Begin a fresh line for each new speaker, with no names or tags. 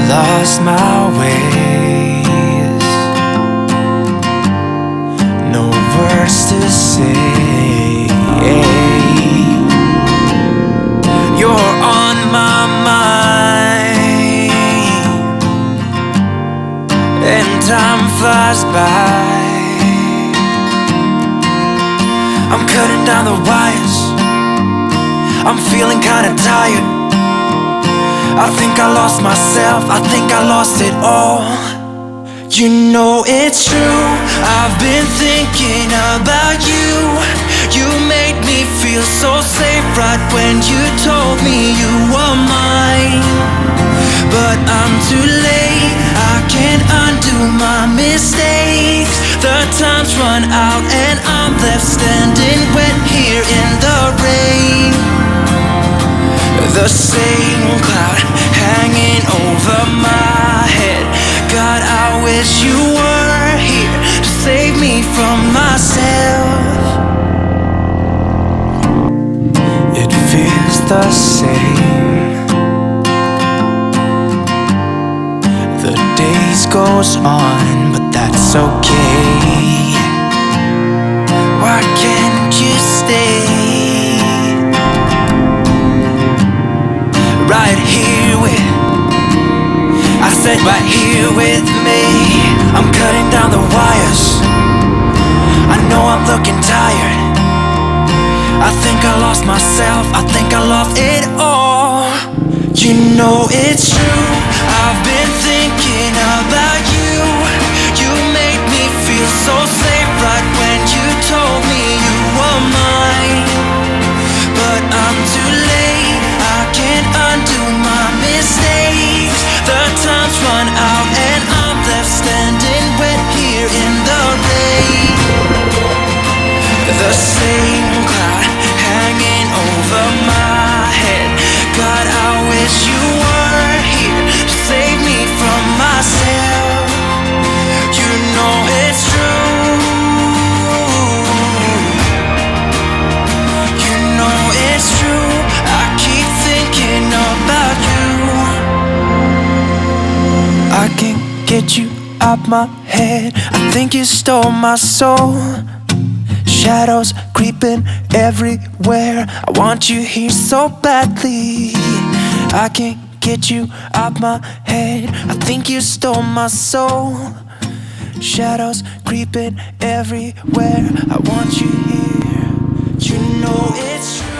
lost my ways, no words to say. You're on my mind, and time flies by. I'm cutting down the wires, I'm feeling kinda tired. I think I lost myself, I think I lost it all. You know it's true, I've been thinking about you. You made me feel so safe right when you told me you were mine. But I'm too late, I can't undo my mistakes. The time's run out and I'm left standing wet here in the rain. The same cloud hanging over my head. God, I wish you were here to save me from myself. It feels the same. The days goes on, but that's okay. Why can't you stay right here with, I said right here with me. I'm cutting down the wires, I know I'm looking tired. I think I lost myself, I think I lost it all. You know it's true, I've been thinking about you. You made me feel so safe right when you told me you were mine. But I'm too late, I can't undo my mistakes. The time's run out and I'm left standing wet here in the rain. The same cloud hanging over my head. God, I wish you were here to save me from myself. You know it's true, you know it's true. I keep thinking about you. I can't get you out my head, I think you stole my soul. Shadows creeping everywhere, I want you here so badly. I can't get you out my head, I think you stole my soul. Shadows creeping everywhere, I want you here. You know it's true.